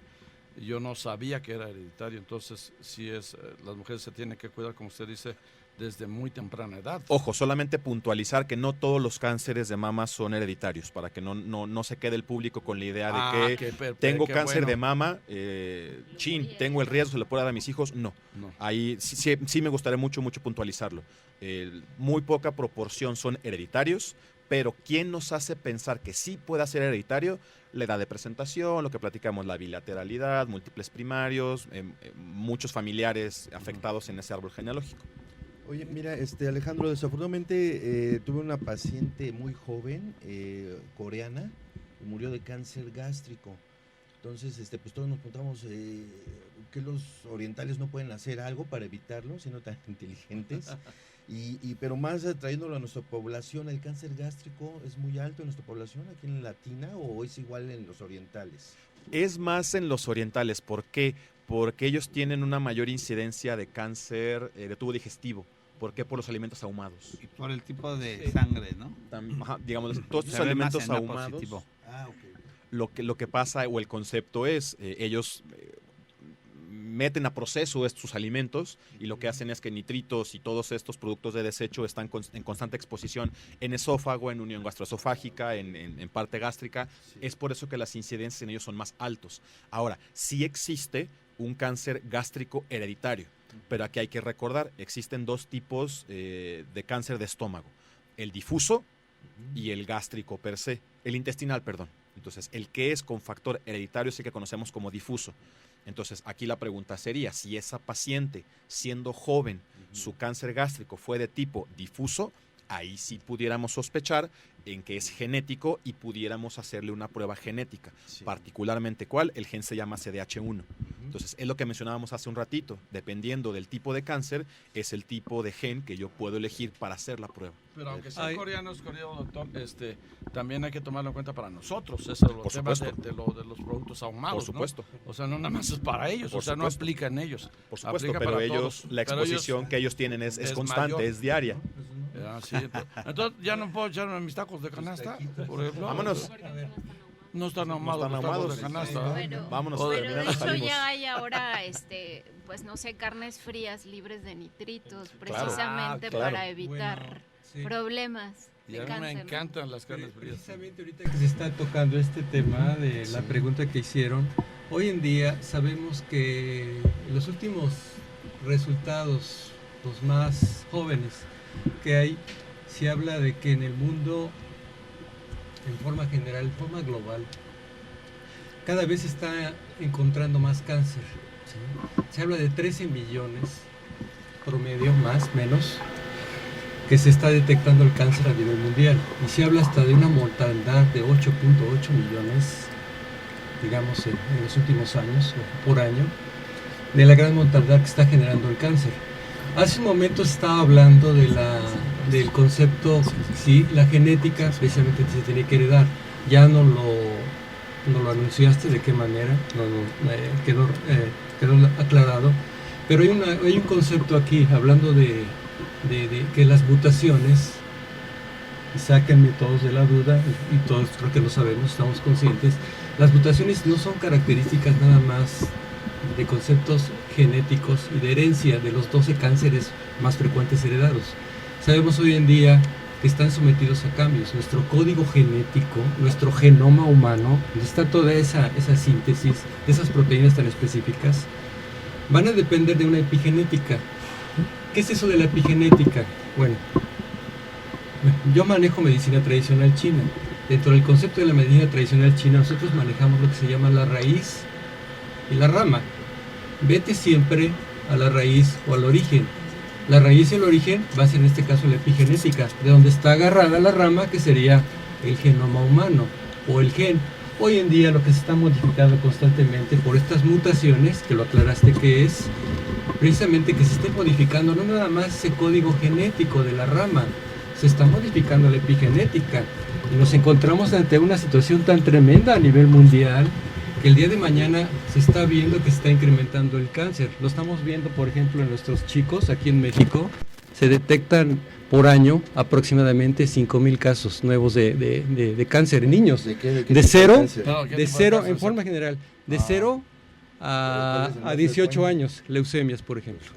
yo no sabía que era hereditario, entonces sí las mujeres se tienen que cuidar, como usted dice, desde muy temprana edad. Ojo, solamente puntualizar que no todos los cánceres de mama son hereditarios, para que no se quede el público con la idea de que tengo cáncer de mama, tengo el riesgo, se lo puedo dar a mis hijos. No. Ahí sí me gustaría mucho puntualizarlo. Muy poca proporción son hereditarios, pero ¿quién nos hace pensar que sí pueda ser hereditario? La edad de presentación, lo que platicamos, la bilateralidad, múltiples primarios, muchos familiares afectados en ese árbol genealógico. Oye, mira, Alejandro, desafortunadamente tuve una paciente muy joven, coreana, y murió de cáncer gástrico. Entonces, pues todos nos preguntamos que los orientales no pueden hacer algo para evitarlo, siendo tan inteligentes. Pero más trayéndolo a nuestra población, ¿el cáncer gástrico es muy alto en nuestra población aquí en Latina o es igual en los orientales? Es más en los orientales. ¿Por qué? Porque ellos tienen una mayor incidencia de cáncer de tubo digestivo. ¿Por qué? Por los alimentos ahumados. Y por el tipo de sangre, ¿no? Digamos, todos estos alimentos ahumados. Lo que pasa, o el concepto es, ellos meten a proceso sus alimentos y lo que hacen es que nitritos y todos estos productos de desecho están en constante exposición en esófago, en unión gastroesofágica, en parte gástrica. Sí. Es por eso que las incidencias en ellos son más altos. Ahora, sí existe un cáncer gástrico hereditario, pero aquí hay que recordar, existen dos tipos de cáncer de estómago, el difuso y el gástrico per se, el intestinal, perdón. Entonces, el que es con factor hereditario es el que conocemos como difuso. Entonces, aquí la pregunta sería, si esa paciente, siendo joven, su cáncer gástrico fue de tipo difuso, ahí sí pudiéramos sospechar en que es genético y pudiéramos hacerle una prueba genética. Sí. Particularmente, ¿cuál? El gen se llama CDH1. Entonces, es lo que mencionábamos hace un ratito. Dependiendo del tipo de cáncer, es el tipo de gen que yo puedo elegir para hacer la prueba. Pero aunque sean coreanos, doctor, también hay que tomarlo en cuenta para nosotros. Eso es el tema de los productos ahumados. Por supuesto. ¿No? O sea, no nada más es para ellos, no aplica en ellos. Por supuesto, pero ellos, la exposición que ellos tienen es constante, mayor. Es diaria. Sí, entonces, ¿ya no puedo echarme mis tacos de canasta, por ejemplo? Vámonos. No están ahumados los tacos de canasta. Bueno, vámonos. Pero de hecho ya hay ahora, pues no sé, carnes frías libres de nitritos, precisamente para evitar problemas de cáncer. Me encantan las carnes frías. Precisamente ahorita que se está tocando este tema de la pregunta que hicieron, hoy en día sabemos que los últimos resultados, los más jóvenes que hay, se habla de que en el mundo, en forma general, en forma global, cada vez se está encontrando más cáncer. ¿Sí? Se habla de 13 millones promedio, más, menos, que se está detectando el cáncer a nivel mundial. Y se habla hasta de una mortalidad de 8.8 millones, digamos, en los últimos años, por año, de la gran mortalidad que está generando el cáncer. Hace un momento estaba hablando del concepto, sí, la genética precisamente se tiene que heredar. Ya no lo anunciaste de qué manera, quedó aclarado. Pero hay un concepto aquí, hablando de que las mutaciones, y sáquenme todos de la duda, y todos creo que lo sabemos, estamos conscientes, las mutaciones no son características nada más de conceptos genéticos y de herencia de los 12 cánceres más frecuentes heredados. Sabemos hoy en día que están sometidos a cambios. Nuestro código genético, nuestro genoma humano, donde está toda esa síntesis de esas proteínas tan específicas, van a depender de una epigenética. ¿Qué es eso de la epigenética? Bueno, yo manejo medicina tradicional china. Dentro del concepto de la medicina tradicional china, nosotros manejamos lo que se llama la raíz y la rama. Vete siempre a la raíz o al origen. La raíz y el origen va a ser en este caso la epigenética, de donde está agarrada la rama, que sería el genoma humano o el gen. Hoy en día lo que se está modificando constantemente por estas mutaciones, que lo aclaraste que es, precisamente que se esté modificando no nada más ese código genético de la rama, se está modificando la epigenética y nos encontramos ante una situación tan tremenda a nivel mundial que el día de mañana se está viendo que se está incrementando el cáncer. Lo estamos viendo, por ejemplo, en nuestros chicos aquí en México. Se detectan por año aproximadamente 5,000 casos nuevos de cáncer en niños. ¿De qué De cero, No, ¿qué de tipo cero cáncer? en forma general, de 0 a 18 años, leucemias, por ejemplo.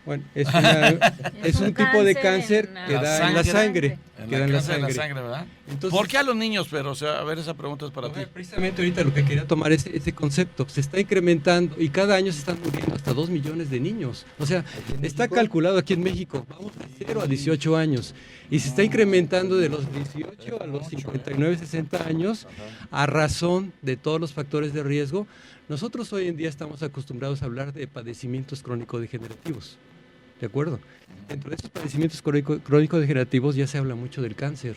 Bueno, es un tipo de cáncer que da en la sangre. Queda en la sangre, ¿verdad? Entonces, ¿por qué a los niños? Pero, o sea, a ver, esa pregunta es para ti. Precisamente ahorita lo que quería tomar es ese concepto. Se está incrementando y cada año se están muriendo hasta 2 millones de niños. O sea, está calculado aquí en México, vamos de 0 a 18 años. Y se está incrementando de los 18 a los 59, 60 años a razón de todos los factores de riesgo. Nosotros hoy en día estamos acostumbrados a hablar de padecimientos crónico-degenerativos. ¿De acuerdo? Dentro de estos padecimientos crónico-degenerativos ya se habla mucho del cáncer.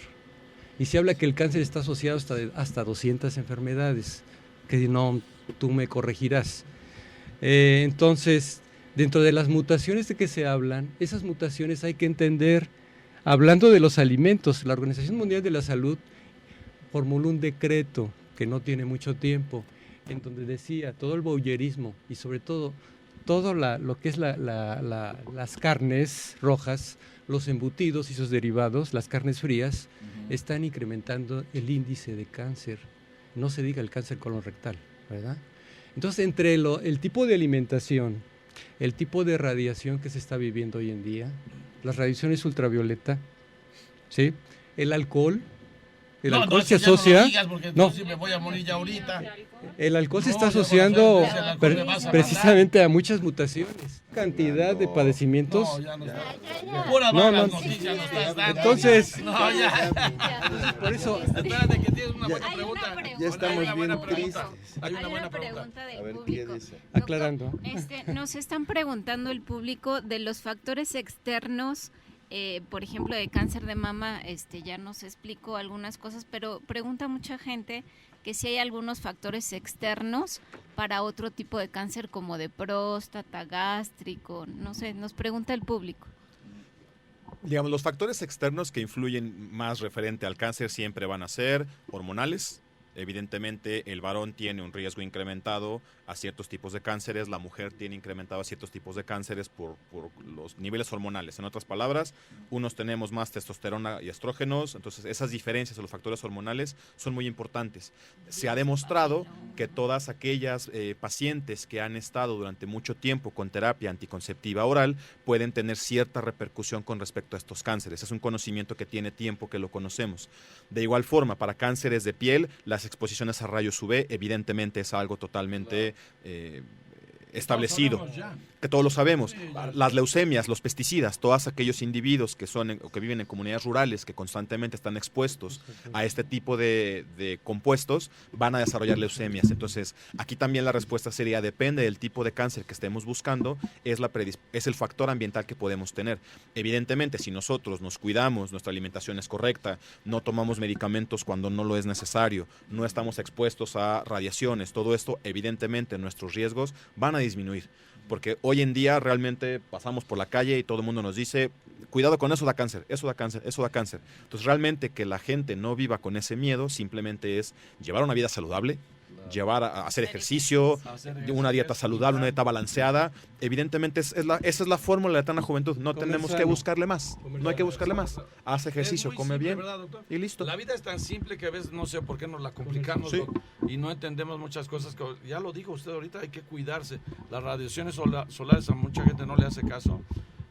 Y se habla que el cáncer está asociado hasta 200 enfermedades, que no, tú me corregirás. Entonces, dentro de las mutaciones de que se hablan, esas mutaciones hay que entender, hablando de los alimentos, la Organización Mundial de la Salud formuló un decreto que no tiene mucho tiempo, en donde decía todo el voyerismo y sobre todo lo que es las carnes rojas, los embutidos y sus derivados, las carnes frías, están incrementando el índice de cáncer. No se diga el cáncer colorectal, ¿verdad? Entonces, entre el tipo de alimentación, el tipo de radiación que se está viviendo hoy en día, las radiaciones ultravioleta, ¿sí? El alcohol se asocia. No, si me voy a morir ya ahorita. El alcohol se está asociando precisamente a muchas mutaciones, cantidad de padecimientos. No, ya no está. Pura malas noticias nos estás dando. Entonces, no, ya. Por eso, espérate que tienes una buena pregunta. Ya estamos bien tristes. Hay una buena pregunta del A ver, público. ¿qué dice? aclarando. Nos están preguntando el público de los factores externos, por ejemplo, de cáncer de mama. Ya nos explicó algunas cosas, pero pregunta mucha gente que si hay algunos factores externos para otro tipo de cáncer como de próstata, gástrico, no sé, nos pregunta el público. Digamos, los factores externos que influyen más referente al cáncer siempre van a ser hormonales. Evidentemente, el varón tiene un riesgo incrementado a ciertos tipos de cánceres, la mujer tiene incrementado a ciertos tipos de cánceres por los niveles hormonales. En otras palabras, unos tenemos más testosterona y estrógenos, entonces esas diferencias en los factores hormonales son muy importantes. Se ha demostrado que todas aquellas pacientes que han estado durante mucho tiempo con terapia anticonceptiva oral pueden tener cierta repercusión con respecto a estos cánceres. Es un conocimiento que tiene tiempo que lo conocemos. De igual forma, para cánceres de piel, las exposiciones a rayos UV evidentemente es algo totalmente establecido, que todos lo sabemos. Las leucemias, los pesticidas, todos aquellos individuos que viven en comunidades rurales que constantemente están expuestos a este tipo de compuestos van a desarrollar leucemias. Entonces, aquí también la respuesta sería, depende del tipo de cáncer que estemos buscando, es el factor ambiental que podemos tener. Evidentemente, si nosotros nos cuidamos, nuestra alimentación es correcta, no tomamos medicamentos cuando no lo es necesario, no estamos expuestos a radiaciones, todo esto, evidentemente nuestros riesgos van a disminuir. Porque hoy en día realmente pasamos por la calle y todo el mundo nos dice, cuidado con eso, da cáncer, eso da cáncer, eso da cáncer. Entonces realmente que la gente no viva con ese miedo simplemente es llevar una vida saludable, llevar a hacer ejercicio, una dieta saludable, una dieta balanceada. Evidentemente esa es la fórmula de la eterna juventud. No tenemos que buscarle más, no hay que buscarle más. Haz ejercicio, come bien, ¿verdad, y listo. La vida es tan simple que a veces no sé por qué nos la complicamos, sí, y no entendemos muchas cosas. Que, ya lo dijo usted ahorita, hay que cuidarse. Las radiaciones solares a mucha gente no le hace caso.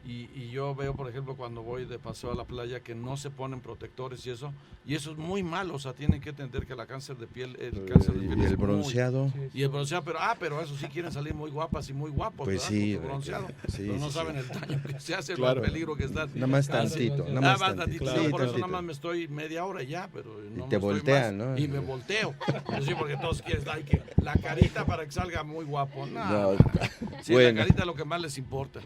Y yo veo, por ejemplo, cuando voy de paseo a la playa que no se ponen protectores y eso es muy malo. O sea, tienen que entender que el cáncer de piel es el bronceado. Y el bronceado, pero eso sí quieren salir muy guapas y muy guapos, pues ¿verdad? sí, Bronceado, sí, pero no sí, saben el daño que se hace, claro, el peligro que está. Nada más tantito, nada más tantito. Claro, Sí, por eso tantito. nada más me estoy media hora ya, pero no y te me voltean, más, ¿no? Y me volteo. Pues sí, porque todos quieren dar que la carita para que salga muy guapo. No. Sí, bueno. la carita es lo que más les importa.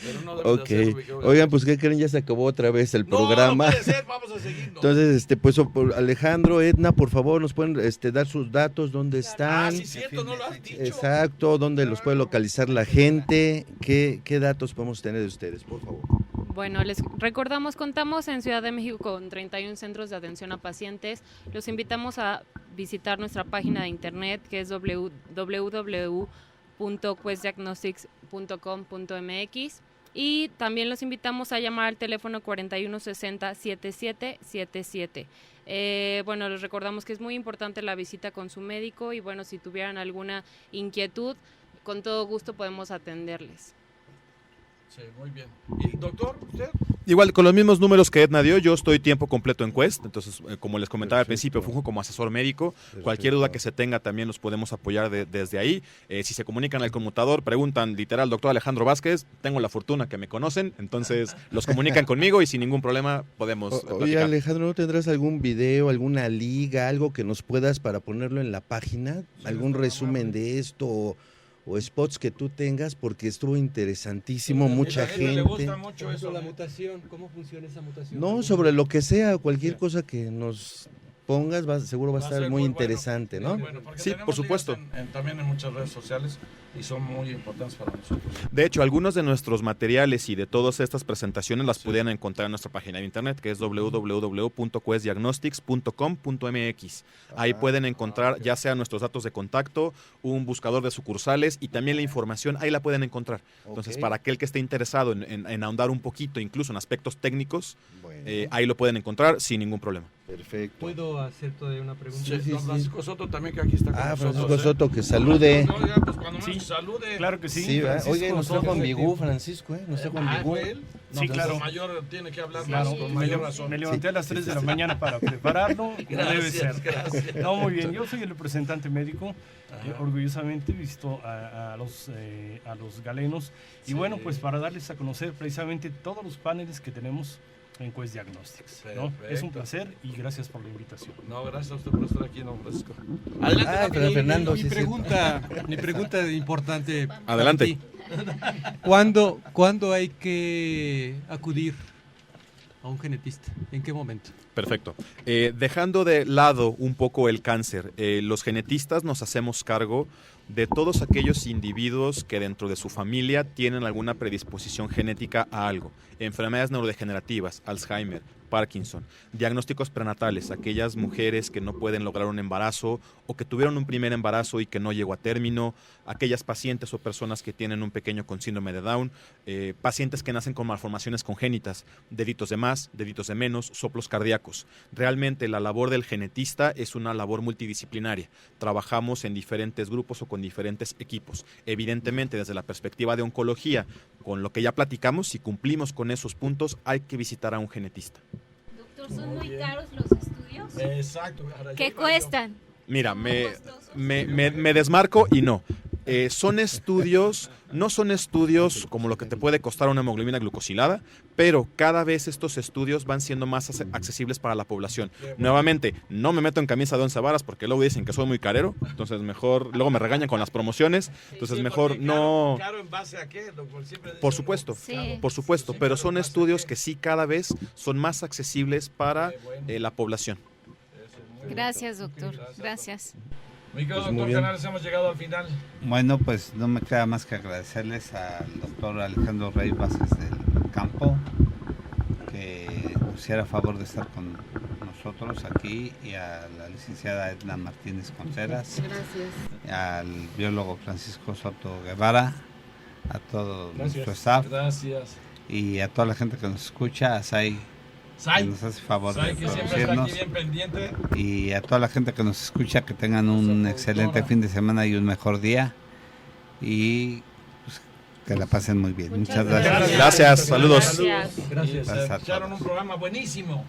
Pero no deben de hacerlo. Oigan, pues ¿qué creen? Ya se acabó otra vez el programa. No puede ser, vamos a seguir. Entonces, pues Alejandro, Edna, por favor, nos pueden dar sus datos, dónde están. Sí, cierto, no lo has dicho. Exacto, dónde los puede localizar la gente, qué datos podemos tener de ustedes, por favor. Bueno, les recordamos, contamos en Ciudad de México con 31 centros de atención a pacientes. Los invitamos a visitar nuestra página de internet, que es www.questdiagnostics.com.mx, y también los invitamos a llamar al teléfono 4160-7777. Bueno, les recordamos que es muy importante la visita con su médico y bueno, si tuvieran alguna inquietud, con todo gusto podemos atenderles. Sí, muy bien. ¿Y doctor, usted? Igual, con los mismos números que Edna dio, yo estoy tiempo completo en Quest, entonces, como les comentaba al principio, funjo como asesor médico. Cualquier duda que se tenga también los podemos apoyar desde ahí. Si se comunican al conmutador, preguntan literal, doctor Alejandro Vázquez, tengo la fortuna que me conocen, entonces los comunican conmigo y sin ningún problema podemos Oye, platicar. Alejandro, ¿no tendrás algún video, alguna liga, algo que nos puedas para ponerlo en la página? ¿Algún resumen de esto o spots que tú tengas? Porque estuvo interesantísimo, mucha gente. Le gusta mucho eso, La mutación, ¿cómo funciona esa mutación? No, sobre lo que sea, cualquier cosa que nos pongas, seguro va a estar muy interesante, ¿no? Bueno, porque Sí, tenemos por supuesto. ligas también en muchas redes sociales y son muy importantes para nosotros. De hecho, algunos de nuestros materiales y de todas estas presentaciones las pudieran encontrar en nuestra página de internet, que es www.questdiagnostics.com.mx. Ahí pueden encontrar ya sea nuestros datos de contacto, un buscador de sucursales y también la información, ahí la pueden encontrar. Entonces, para aquel que esté interesado en ahondar un poquito, incluso en aspectos técnicos, ahí lo pueden encontrar sin ningún problema. Perfecto. ¿Puedo hacer todavía una pregunta? Sí, don Francisco Soto también, que aquí está con nosotros. Francisco Soto, que salude. No, oiga, pues cuando menos salude. Claro que sí. Sí, ¿verdad? Francisco Oye, nos trajo Soto. ambigú, Francisco, Nos trajo ambigú. ¿Fue él? Sí, claro. El mayor tiene que hablar Claro, más, con me, mayor razón. me levanté a las 3 de la mañana para prepararlo. Debe ser. Gracias. No, muy bien. Yo soy el representante médico. Orgullosamente visito a los galenos. Y bueno, pues para darles a conocer precisamente todos los paneles que tenemos en Quest Diagnostics, ¿no? Es un placer y gracias por la invitación. No, gracias a usted por estar aquí, don Francisco. Fernando, Mi pregunta importante. para Adelante. ti. ¿Cuándo hay que acudir a un genetista? ¿En qué momento? Perfecto. Dejando de lado un poco el cáncer, los genetistas nos hacemos cargo de todos aquellos individuos que dentro de su familia tienen alguna predisposición genética a algo. Enfermedades neurodegenerativas, Alzheimer, Parkinson, diagnósticos prenatales, aquellas mujeres que no pueden lograr un embarazo o que tuvieron un primer embarazo y que no llegó a término, aquellas pacientes o personas que tienen un pequeño con síndrome de Down, pacientes que nacen con malformaciones congénitas, deditos de más, deditos de menos, soplos cardíacos. Realmente la labor del genetista es una labor multidisciplinaria. Trabajamos en diferentes grupos o con diferentes equipos. Evidentemente, desde la perspectiva de oncología, con lo que ya platicamos, si cumplimos con esos puntos, hay que visitar a un genetista. Doctor, ¿son muy caros los estudios? Exacto. ¿Qué cuestan? Mira, me desmarco y no. Son estudios, no son estudios como lo que te puede costar una hemoglobina glucosilada, pero cada vez estos estudios van siendo más accesibles para la población. Nuevamente, no me meto en camisa de 11 varas porque luego dicen que soy muy carero, entonces mejor, luego me regañan con las promociones, entonces mejor no... ¿Caro en base a qué? Por supuesto, pero son estudios que sí cada vez son más accesibles para la población. Gracias, doctor. Gracias. Mi querido doctor Canales, hemos llegado al final. Bueno, pues no me queda más que agradecerles al doctor Alejandro Rey Vázquez del Campo que nos hiciera favor de estar con nosotros aquí, y a la licenciada Edna Martínez Contreras, al biólogo Francisco Soto Guevara, a todo nuestro staff y a toda la gente que nos escucha, a Sai, que nos hace favor de producirnos, y a toda la gente que nos escucha, que tengan un excelente fin de semana y un mejor día, y pues, que la pasen muy bien. Muchas gracias. Gracias, saludos. Gracias. Echaron un programa buenísimo.